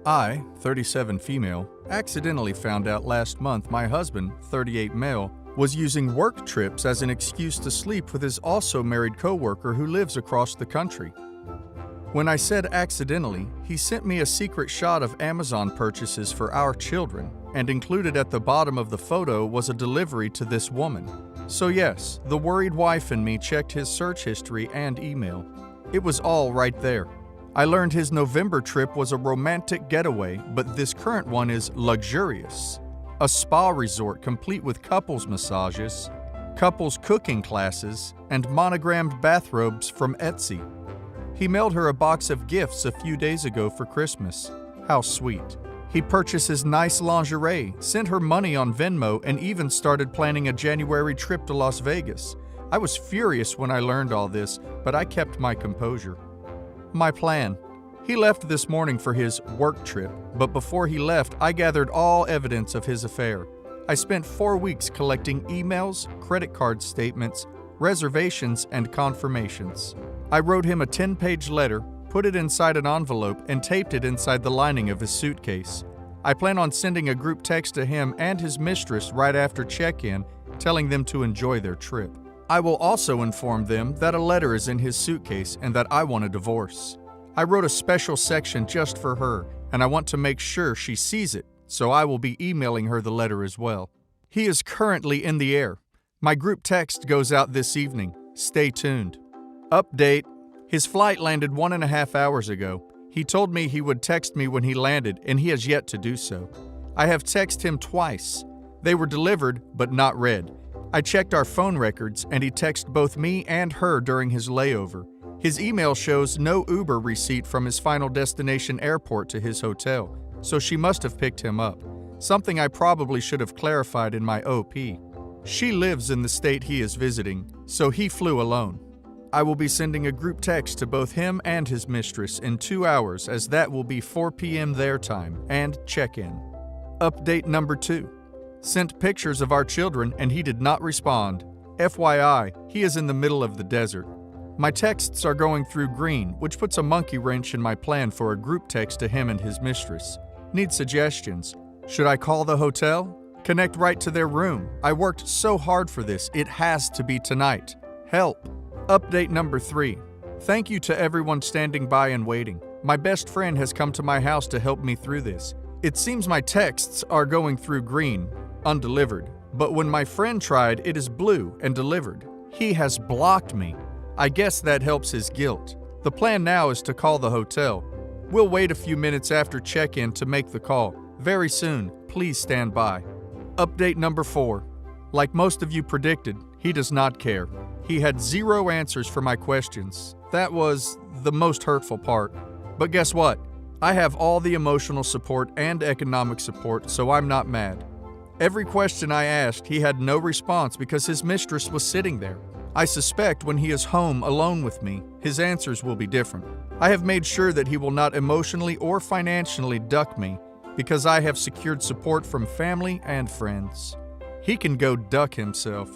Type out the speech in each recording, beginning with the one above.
I, 37 female, accidentally found out last month my husband, 38 male, was using work trips as an excuse to sleep with his also married coworker who lives across the country. When I said accidentally, he sent me a secret shot of Amazon purchases for our children, and included at the bottom of the photo was a delivery to this woman. So yes, the worried wife and me checked his search history and email. It was all right there. I learned his November trip was a romantic getaway, but this current one is luxurious. A spa resort complete with couples massages, couples cooking classes, and monogrammed bathrobes from Etsy. He mailed her a box of gifts a few days ago for Christmas. How sweet. He purchases nice lingerie, sent her money on Venmo, and even started planning a January trip to Las Vegas. I was furious when I learned all this, but I kept my composure. My plan. He left this morning for his work trip, but before he left, I gathered all evidence of his affair. I spent 4 weeks collecting emails, credit card statements, reservations, and confirmations. I wrote him a 10-page letter, put it inside an envelope, and taped it inside the lining of his suitcase. I plan on sending a group text to him and his mistress right after check-in, telling them to enjoy their trip. I will also inform them that a letter is in his suitcase and that I want a divorce. I wrote a special section just for her, and I want to make sure she sees it, so I will be emailing her the letter as well. He is currently in the air. My group text goes out this evening. Stay tuned. Update. His flight landed 1.5 hours ago. He told me he would text me when he landed, and he has yet to do so. I have texted him twice. They were delivered, but not read. I checked our phone records, and he texted both me and her during his layover. His email shows no Uber receipt from his final destination airport to his hotel, so she must have picked him up, something I probably should have clarified in my OP. She lives in the state he is visiting, so he flew alone. I will be sending a group text to both him and his mistress in 2 hours, as that will be 4 p.m. their time, and check-in. Update number 2. Sent pictures of our children and he did not respond. FYI, he is in the middle of the desert. My texts are going through green, which puts a monkey wrench in my plan for a group text to him and his mistress. Need suggestions. Should I call the hotel? Connect right to their room. I worked so hard for this. It has to be tonight. Help. Update number 3. Thank you to everyone standing by and waiting. My best friend has come to my house to help me through this. It seems my texts are going through green, undelivered, but when my friend tried, it is blue and delivered. He has blocked me. I guess that helps his guilt. The plan now is to call the hotel. We'll wait a few minutes after check-in to make the call. Very soon, please stand by. Update number 4. Like most of you predicted, he does not care. He had 0 answers for my questions. That was the most hurtful part. But guess what? I have all the emotional support and economic support, so I'm not mad. Every question I asked, he had no response because his mistress was sitting there. I suspect when he is home alone with me, his answers will be different. I have made sure that he will not emotionally or financially duck me because I have secured support from family and friends. He can go duck himself.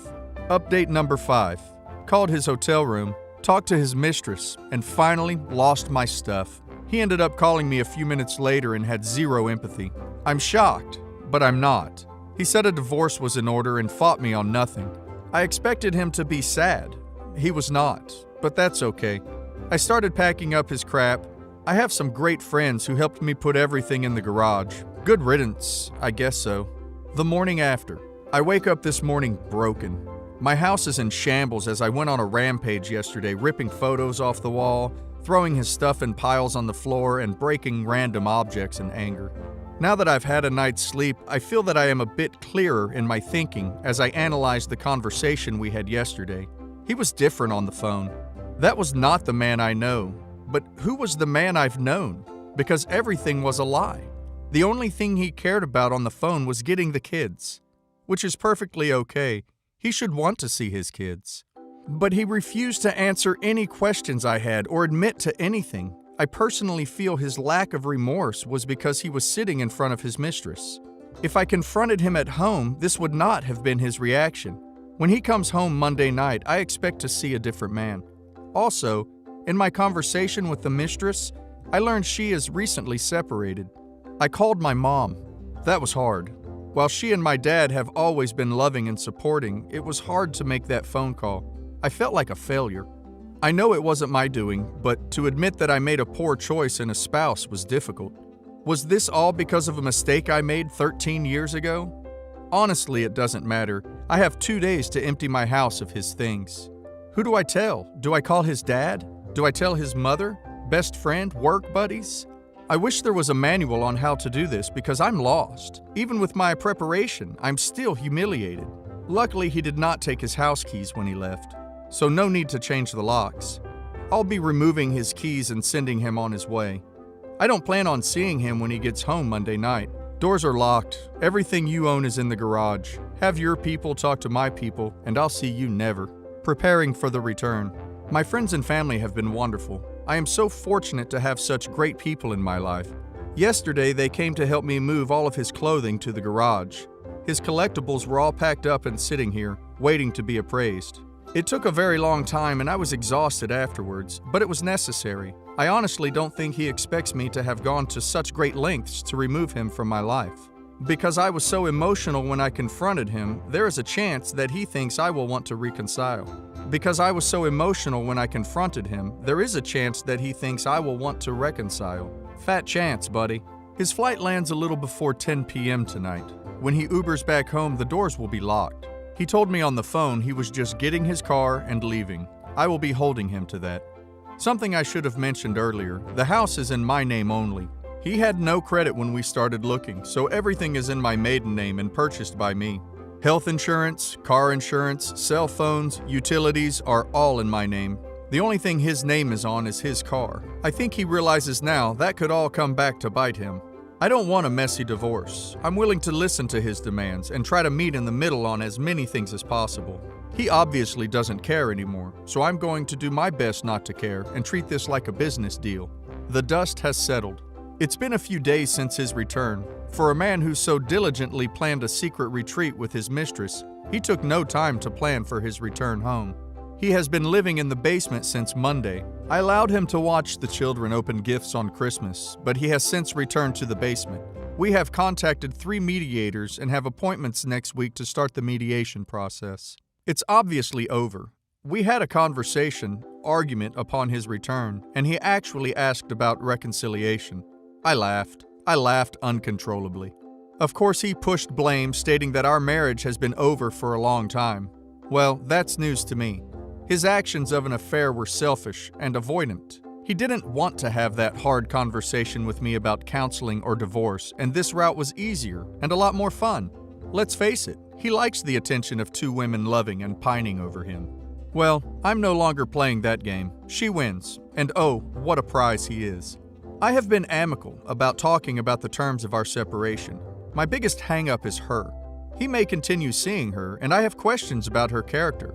Update number 5. Called his hotel room, talked to his mistress, and finally lost my stuff. He ended up calling me a few minutes later and had 0 empathy. I'm shocked, but I'm not. He said a divorce was in order and fought me on nothing. I expected him to be sad. He was not, but that's okay. I started packing up his crap. I have some great friends who helped me put everything in the garage. Good riddance, I guess so. The morning after. I wake up this morning broken. My house is in shambles as I went on a rampage yesterday, ripping photos off the wall, throwing his stuff in piles on the floor, and breaking random objects in anger. Now that I've had a night's sleep, I feel that I am a bit clearer in my thinking as I analyze the conversation we had yesterday. He was different on the phone. That was not the man I know. But who was the man I've known? Because everything was a lie. The only thing he cared about on the phone was getting the kids. Which is perfectly okay. He should want to see his kids. But he refused to answer any questions I had or admit to anything. I personally feel his lack of remorse was because he was sitting in front of his mistress. If I confronted him at home, this would not have been his reaction. When he comes home Monday night, I expect to see a different man. Also, in my conversation with the mistress, I learned she is recently separated. I called my mom. That was hard. While she and my dad have always been loving and supporting, it was hard to make that phone call. I felt like a failure. I know it wasn't my doing, but to admit that I made a poor choice in a spouse was difficult. Was this all because of a mistake I made 13 years ago? Honestly, it doesn't matter. I have 2 days to empty my house of his things. Who do I tell? Do I call his dad? Do I tell his mother? Best friend? Work buddies? I wish there was a manual on how to do this because I'm lost. Even with my preparation, I'm still humiliated. Luckily, he did not take his house keys when he left, so no need to change the locks. I'll be removing his keys and sending him on his way. I don't plan on seeing him when he gets home Monday night. Doors are locked. Everything you own is in the garage. Have your people talk to my people, and I'll see you never. Preparing for the return. My friends and family have been wonderful. I am so fortunate to have such great people in my life. Yesterday, they came to help me move all of his clothing to the garage. His collectibles were all packed up and sitting here, waiting to be appraised. It took a very long time and I was exhausted afterwards, but it was necessary. I honestly don't think he expects me to have gone to such great lengths to remove him from my life. Because I was so emotional when I confronted him, there is a chance that he thinks I will want to reconcile. Because I was so emotional when I confronted him, there is a chance that he thinks I will want to reconcile. Fat chance, buddy. His flight lands a little before 10 p.m. tonight. When he Ubers back home, the doors will be locked. He told me on the phone he was just getting his car and leaving. I will be holding him to that. Something I should have mentioned earlier, the house is in my name only. He had no credit when we started looking, so everything is in my maiden name and purchased by me. Health insurance, car insurance, cell phones, utilities are all in my name. The only thing his name is on is his car. I think he realizes now that could all come back to bite him. I don't want a messy divorce. I'm willing to listen to his demands and try to meet in the middle on as many things as possible. He obviously doesn't care anymore, so I'm going to do my best not to care and treat this like a business deal. The dust has settled. It's been a few days since his return. For a man who so diligently planned a secret retreat with his mistress, he took no time to plan for his return home. He has been living in the basement since Monday. I allowed him to watch the children open gifts on Christmas, but he has since returned to the basement. We have contacted 3 mediators and have appointments next week to start the mediation process. It's obviously over. We had a argument upon his return, and he actually asked about reconciliation. I laughed uncontrollably. Of course, he pushed blame, stating that our marriage has been over for a long time. Well, that's news to me. His actions of an affair were selfish and avoidant. He didn't want to have that hard conversation with me about counseling or divorce, and this route was easier and a lot more fun. Let's face it, he likes the attention of 2 women loving and pining over him. Well, I'm no longer playing that game. She wins, and oh, what a prize he is. I have been amicable about talking about the terms of our separation. My biggest hang-up is her. He may continue seeing her, and I have questions about her character.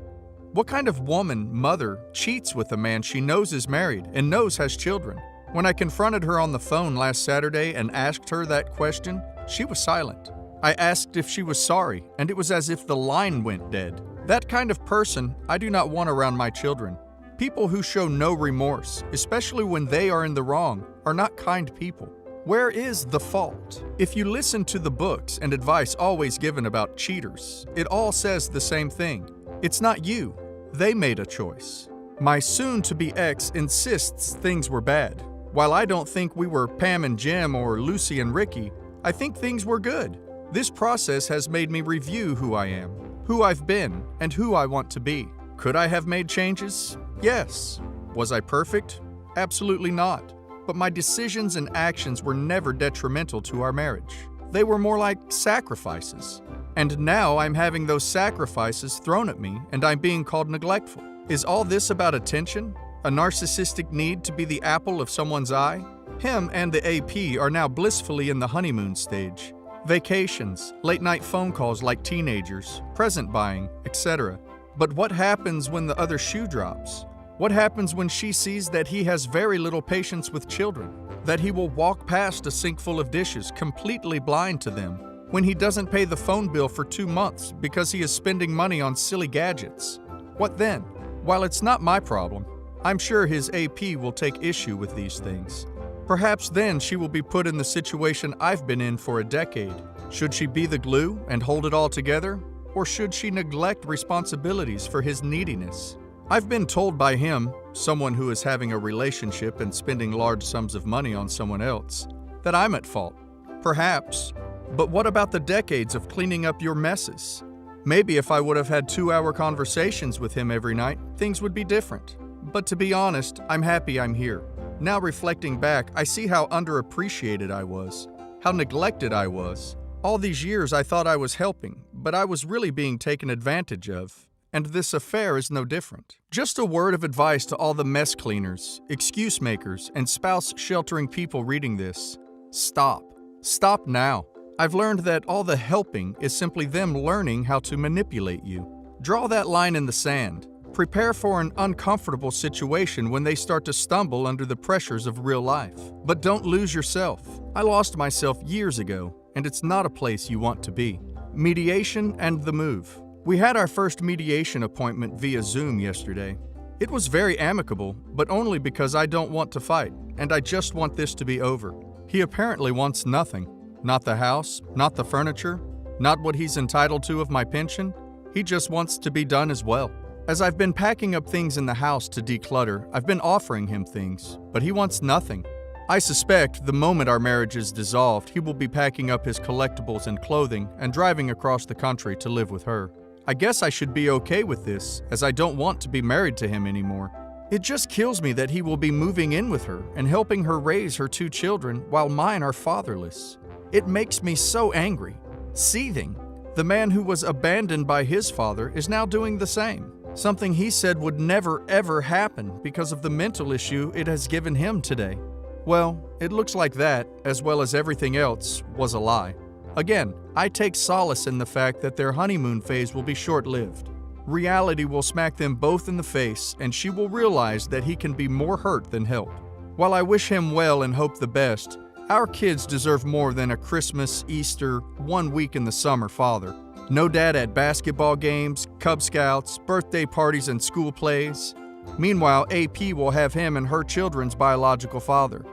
What kind of woman, mother, cheats with a man she knows is married and knows has children? When I confronted her on the phone last Saturday and asked her that question, she was silent. I asked if she was sorry, and it was as if the line went dead. That kind of person I do not want around my children. People who show no remorse, especially when they are in the wrong, are not kind people. Where is the fault? If you listen to the books and advice always given about cheaters, it all says the same thing. It's not you. They made a choice. My soon-to-be ex insists things were bad. While I don't think we were Pam and Jim or Lucy and Ricky, I think things were good. This process has made me review who I am, who I've been, and who I want to be. Could I have made changes? Yes. Was I perfect? Absolutely not. But my decisions and actions were never detrimental to our marriage. They were more like sacrifices. And now I'm having those sacrifices thrown at me and I'm being called neglectful. Is all this about attention? A narcissistic need to be the apple of someone's eye? Him and the AP are now blissfully in the honeymoon stage. Vacations, late-night phone calls like teenagers, present buying, etc. But what happens when the other shoe drops? What happens when she sees that he has very little patience with children? That he will walk past a sink full of dishes completely blind to them? When he doesn't pay the phone bill for 2 months because he is spending money on silly gadgets? What then? While it's not my problem, I'm sure his AP will take issue with these things. Perhaps then she will be put in the situation I've been in for a decade. Should she be the glue and hold it all together? Or should she neglect responsibilities for his neediness? I've been told by him, someone who is having a relationship and spending large sums of money on someone else, that I'm at fault. Perhaps. But what about the decades of cleaning up your messes? Maybe if I would have had 2-hour conversations with him every night, things would be different. But to be honest, I'm happy I'm here. Now reflecting back, I see how underappreciated I was, how neglected I was. All these years I thought I was helping, but I was really being taken advantage of. And this affair is no different. Just a word of advice to all the mess cleaners, excuse makers, and spouse-sheltering people reading this. Stop. Stop now. I've learned that all the helping is simply them learning how to manipulate you. Draw that line in the sand. Prepare for an uncomfortable situation when they start to stumble under the pressures of real life. But don't lose yourself. I lost myself years ago, and it's not a place you want to be. Mediation and the move. We had our first mediation appointment via Zoom yesterday. It was very amicable, but only because I don't want to fight, and I just want this to be over. He apparently wants nothing. Not the house, not the furniture, not what he's entitled to of my pension. He just wants to be done as well. As I've been packing up things in the house to declutter, I've been offering him things, but he wants nothing. I suspect the moment our marriage is dissolved, he will be packing up his collectibles and clothing and driving across the country to live with her. I guess I should be okay with this, as I don't want to be married to him anymore. It just kills me that he will be moving in with her and helping her raise her 2 children while mine are fatherless. It makes me so angry, seething. The man who was abandoned by his father is now doing the same. Something he said would never ever happen because of the mental issue it has given him today. Well, it looks like that, as well as everything else, was a lie. Again, I take solace in the fact that their honeymoon phase will be short-lived. Reality will smack them both in the face, and she will realize that he can be more hurt than help. While I wish him well and hope the best, our kids deserve more than a Christmas, Easter, 1 week in the summer father. No dad at basketball games, Cub Scouts, birthday parties, and school plays. Meanwhile, AP will have him and her children's biological father.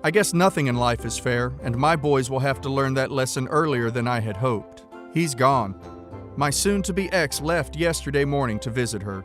I guess nothing in life is fair, and my boys will have to learn that lesson earlier than I had hoped. He's gone. My soon-to-be ex left yesterday morning to visit her.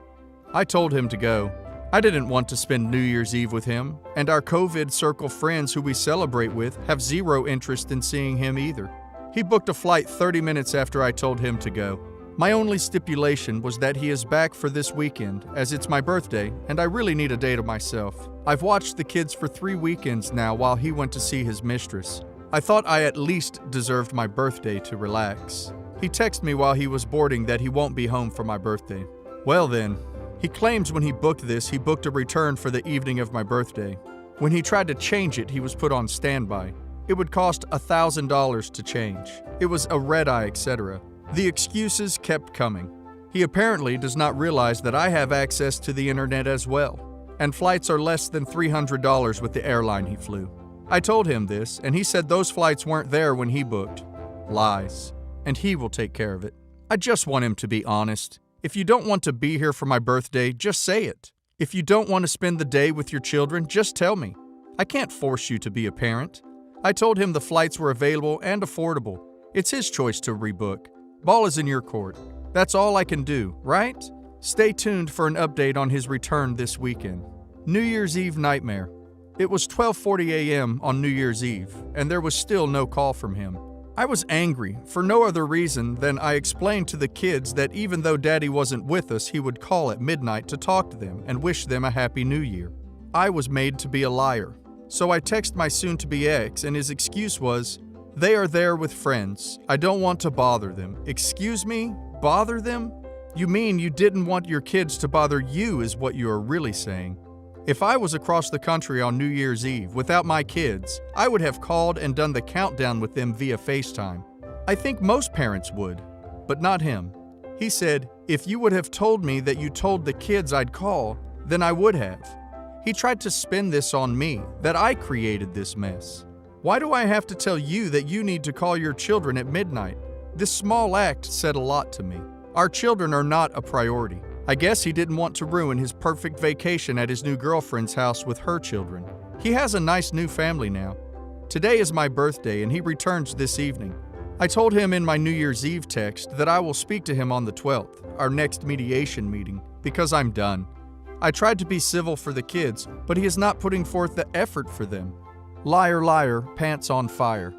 I told him to go. I didn't want to spend New Year's Eve with him, and our COVID circle friends who we celebrate with have zero interest in seeing him either. He booked a flight 30 minutes after I told him to go. My only stipulation was that he is back for this weekend, as it's my birthday, and I really need a day to myself. I've watched the kids for 3 weekends now while he went to see his mistress. I thought I at least deserved my birthday to relax. He texted me while he was boarding that he won't be home for my birthday. Well then, he claims when he booked this, he booked a return for the evening of my birthday. When he tried to change it, he was put on standby. It would cost $1,000 to change. It was a red-eye, etc. The excuses kept coming. He apparently does not realize that I have access to the internet as well, and flights are less than $300 with the airline he flew. I told him this, and he said those flights weren't there when he booked. Lies. And he will take care of it. I just want him to be honest. If you don't want to be here for my birthday, just say it. If you don't want to spend the day with your children, just tell me. I can't force you to be a parent. I told him the flights were available and affordable. It's his choice to rebook. Ball is in your court. That's all I can do, right? Stay tuned for an update on his return this weekend. New Year's Eve nightmare. It was 12:40 a.m. on New Year's Eve, and there was still no call from him. I was angry for no other reason than I explained to the kids that even though Daddy wasn't with us, he would call at midnight to talk to them and wish them a Happy New Year. I was made to be a liar. So I texted my soon-to-be ex, and his excuse was, "They are there with friends. I don't want to bother them." Excuse me? Bother them? You mean you didn't want your kids to bother you is what you are really saying. If I was across the country on New Year's Eve without my kids, I would have called and done the countdown with them via FaceTime. I think most parents would, but not him. He said, "If you would have told me that you told the kids I'd call, then I would have." He tried to spin this on me, that I created this mess. Why do I have to tell you that you need to call your children at midnight? This small act said a lot to me. Our children are not a priority. I guess he didn't want to ruin his perfect vacation at his new girlfriend's house with her children. He has a nice new family now. Today is my birthday and he returns this evening. I told him in my New Year's Eve text that I will speak to him on the 12th, our next mediation meeting, because I'm done. I tried to be civil for the kids, but he is not putting forth the effort for them. Liar, liar, pants on fire.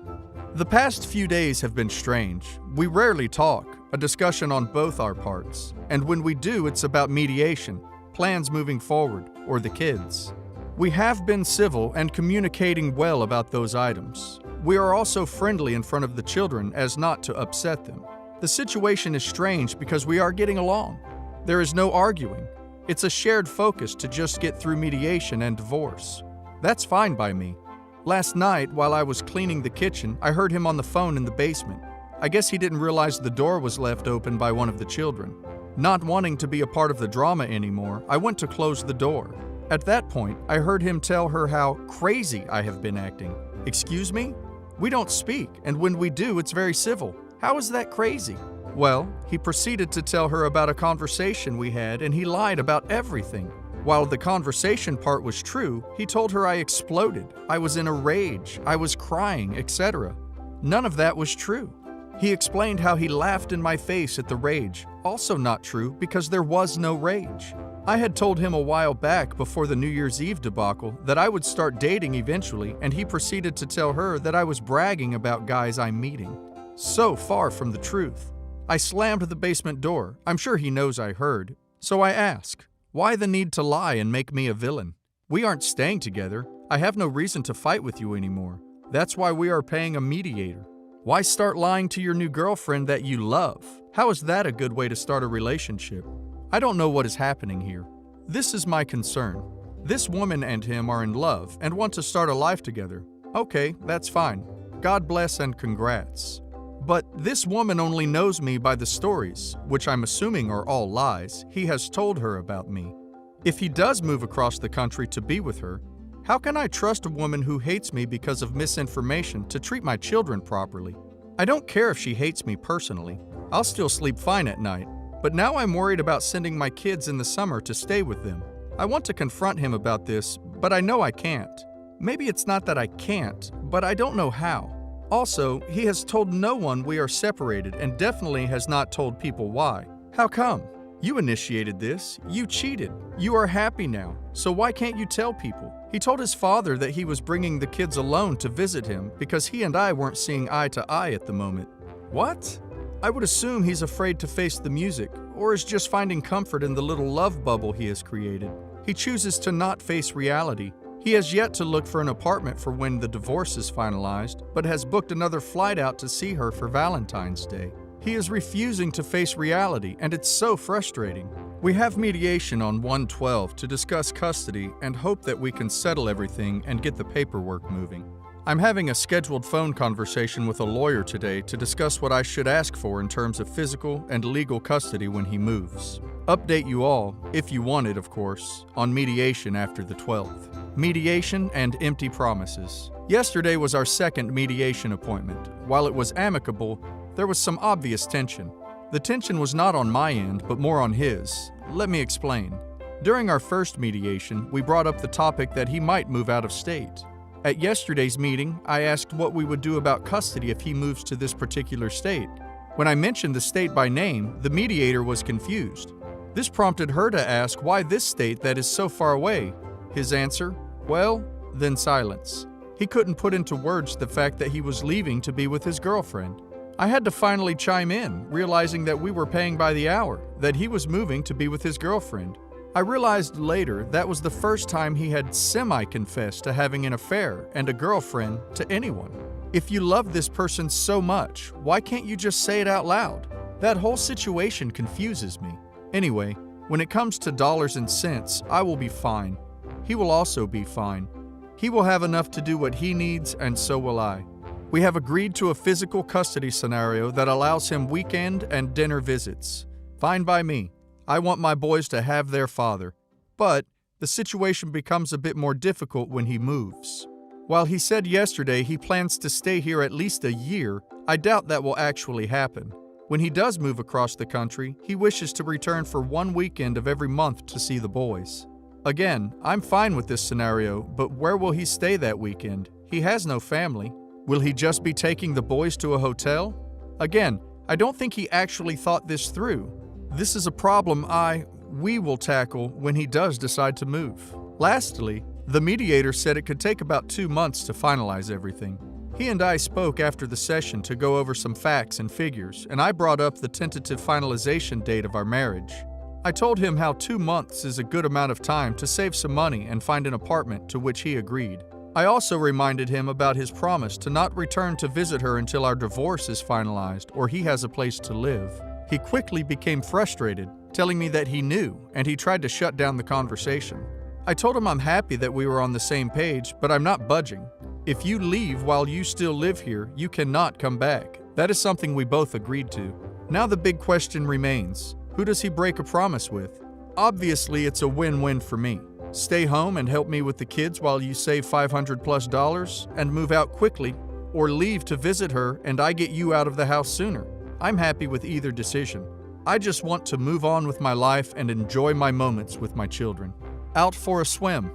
The past few days have been strange. We rarely talk, a discussion on both our parts. And when we do, it's about mediation, plans moving forward, or the kids. We have been civil and communicating well about those items. We are also friendly in front of the children as not to upset them. The situation is strange because we are getting along. There is no arguing. It's a shared focus to just get through mediation and divorce. That's fine by me. Last night, while I was cleaning the kitchen, I heard him on the phone in the basement. I guess he didn't realize the door was left open by one of the children. Not wanting to be a part of the drama anymore, I went to close the door. At that point, I heard him tell her how crazy I have been acting. Excuse me? We don't speak, and when we do, it's very civil. How is that crazy? Well, he proceeded to tell her about a conversation we had, and he lied about everything. While the conversation part was true, he told her I exploded, I was in a rage, I was crying, etc. None of that was true. He explained how he laughed in my face at the rage, also not true because there was no rage. I had told him a while back before the New Year's Eve debacle that I would start dating eventually, and he proceeded to tell her that I was bragging about guys I'm meeting. So far from the truth. I slammed the basement door. I'm sure he knows I heard. So I ask, why the need to lie and make me a villain? We aren't staying together. I have no reason to fight with you anymore. That's why we are paying a mediator. Why start lying to your new girlfriend that you love? How is that a good way to start a relationship? I don't know what is happening here. This is my concern. This woman and him are in love and want to start a life together. Okay, that's fine. God bless and congrats. But this woman only knows me by the stories, which I'm assuming are all lies, he has told her about me. If he does move across the country to be with her, how can I trust a woman who hates me because of misinformation to treat my children properly? I don't care if she hates me personally. I'll still sleep fine at night. But now I'm worried about sending my kids in the summer to stay with them. I want to confront him about this, but I know I can't. Maybe it's not that I can't, but I don't know how. Also, he has told no one we are separated and definitely has not told people why. How come? You initiated this. You cheated. You are happy now. So why can't you tell people? He told his father that he was bringing the kids alone to visit him because he and I weren't seeing eye to eye at the moment. What? I would assume he's afraid to face the music, or is just finding comfort in the little love bubble he has created. He chooses to not face reality. He has yet to look for an apartment for when the divorce is finalized, but has booked another flight out to see her for Valentine's Day. He is refusing to face reality, and it's so frustrating. We have mediation on 1/12 to discuss custody and hope that we can settle everything and get the paperwork moving. I'm having a scheduled phone conversation with a lawyer today to discuss what I should ask for in terms of physical and legal custody when he moves. Update you all, if you want it of course, on mediation after the 12th. Mediation and empty promises. Yesterday was our second mediation appointment. While it was amicable, there was some obvious tension. The tension was not on my end, but more on his. Let me explain. During our first mediation, we brought up the topic that he might move out of state. At yesterday's meeting, I asked what we would do about custody if he moves to this particular state. When I mentioned the state by name, the mediator was confused. This prompted her to ask why this state that is so far away. His answer? Well, then silence. He couldn't put into words the fact that he was leaving to be with his girlfriend. I had to finally chime in, realizing that we were paying by the hour, that he was moving to be with his girlfriend. I realized later that was the first time he had semi-confessed to having an affair and a girlfriend to anyone. If you love this person so much, why can't you just say it out loud? That whole situation confuses me. Anyway, when it comes to dollars and cents, I will be fine. He will also be fine. He will have enough to do what he needs, and so will I. We have agreed to a physical custody scenario that allows him weekend and dinner visits. Fine by me. I want my boys to have their father. But the situation becomes a bit more difficult when he moves. While he said yesterday he plans to stay here at least a year, I doubt that will actually happen. When he does move across the country, he wishes to return for one weekend of every month to see the boys. Again, I'm fine with this scenario, but where will he stay that weekend? He has no family. Will he just be taking the boys to a hotel? Again, I don't think he actually thought this through. This is a problem we will tackle when he does decide to move. Lastly, the mediator said it could take about 2 months to finalize everything. He and I spoke after the session to go over some facts and figures, and I brought up the tentative finalization date of our marriage. I told him how 2 months is a good amount of time to save some money and find an apartment, to which he agreed. I also reminded him about his promise to not return to visit her until our divorce is finalized or he has a place to live. He quickly became frustrated, telling me that he knew, and he tried to shut down the conversation. I told him I'm happy that we were on the same page, but I'm not budging. If you leave while you still live here, you cannot come back. That is something we both agreed to. Now the big question remains, who does he break a promise with? Obviously, it's a win-win for me. Stay home and help me with the kids while you save $500+ and move out quickly, or leave to visit her and I get you out of the house sooner. I'm happy with either decision. I just want to move on with my life and enjoy my moments with my children. Out for a swim.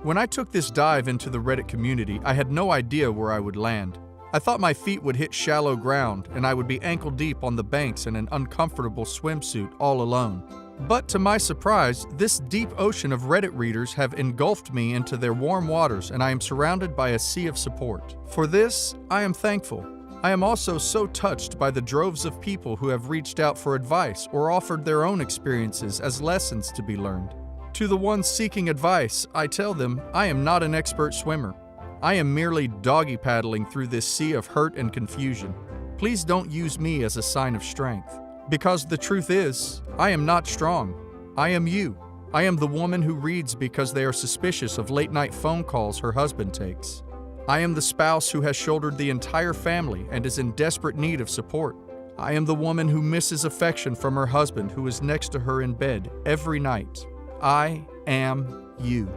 When I took this dive into the Reddit community, I had no idea where I would land. I thought my feet would hit shallow ground and I would be ankle deep on the banks in an uncomfortable swimsuit all alone. But to my surprise, this deep ocean of Reddit readers have engulfed me into their warm waters and I am surrounded by a sea of support. For this, I am thankful. I am also so touched by the droves of people who have reached out for advice or offered their own experiences as lessons to be learned. To the ones seeking advice, I tell them I am not an expert swimmer. I am merely doggy paddling through this sea of hurt and confusion. Please don't use me as a sign of strength. Because the truth is, I am not strong. I am you. I am the woman who reads because they are suspicious of late-night phone calls her husband takes. I am the spouse who has shouldered the entire family and is in desperate need of support. I am the woman who misses affection from her husband who is next to her in bed every night. I am you.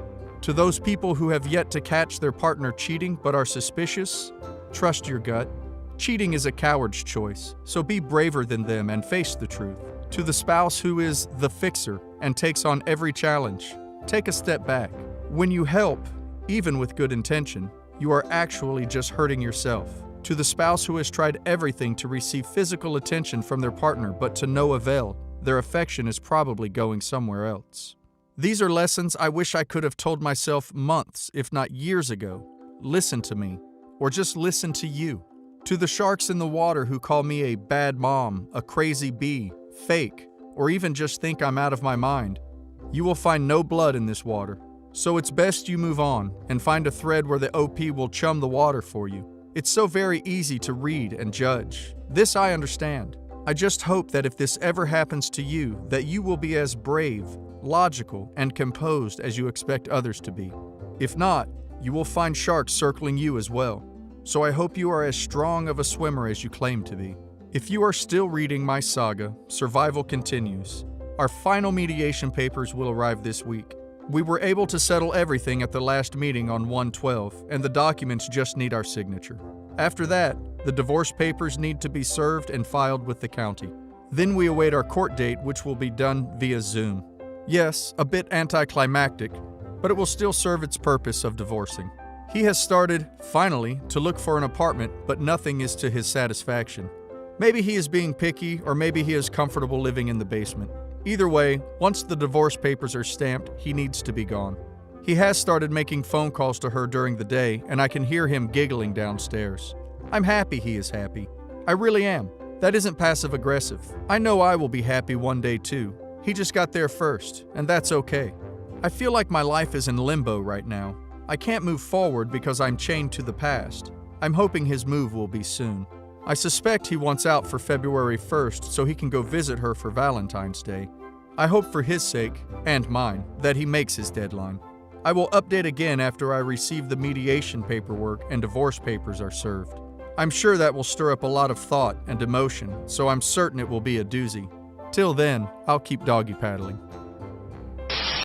To those people who have yet to catch their partner cheating but are suspicious, trust your gut. Cheating is a coward's choice, so be braver than them and face the truth. To the spouse who is the fixer and takes on every challenge, take a step back. When you help, even with good intention, you are actually just hurting yourself. To the spouse who has tried everything to receive physical attention from their partner but to no avail, their affection is probably going somewhere else. These are lessons I wish I could have told myself months, if not years ago. Listen to me, or just listen to you. To the sharks in the water who call me a bad mom, a crazy bee, fake, or even just think I'm out of my mind, you will find no blood in this water. So it's best you move on and find a thread where the OP will chum the water for you. It's so very easy to read and judge. This I understand. I just hope that if this ever happens to you, that you will be as brave, logical, and composed as you expect others to be. If not, you will find sharks circling you as well. So I hope you are as strong of a swimmer as you claim to be. If you are still reading my saga, Survival Continues. Our final mediation papers will arrive this week. We were able to settle everything at the last meeting on 1/12, and the documents just need our signature. After that, the divorce papers need to be served and filed with the county. Then we await our court date, which will be done via Zoom. Yes, a bit anticlimactic, but it will still serve its purpose of divorcing. He has started, finally, to look for an apartment, but nothing is to his satisfaction. Maybe he is being picky, or maybe he is comfortable living in the basement. Either way, once the divorce papers are stamped, he needs to be gone. He has started making phone calls to her during the day, and I can hear him giggling downstairs. I'm happy he is happy. I really am. That isn't passive-aggressive. I know I will be happy one day too. He just got there first, and that's okay. I feel like my life is in limbo right now. I can't move forward because I'm chained to the past. I'm hoping his move will be soon. I suspect he wants out for February 1st so he can go visit her for Valentine's Day. I hope for his sake, and mine, that he makes his deadline. I will update again after I receive the mediation paperwork and divorce papers are served. I'm sure that will stir up a lot of thought and emotion, so I'm certain it will be a doozy. Till then, I'll keep doggy paddling.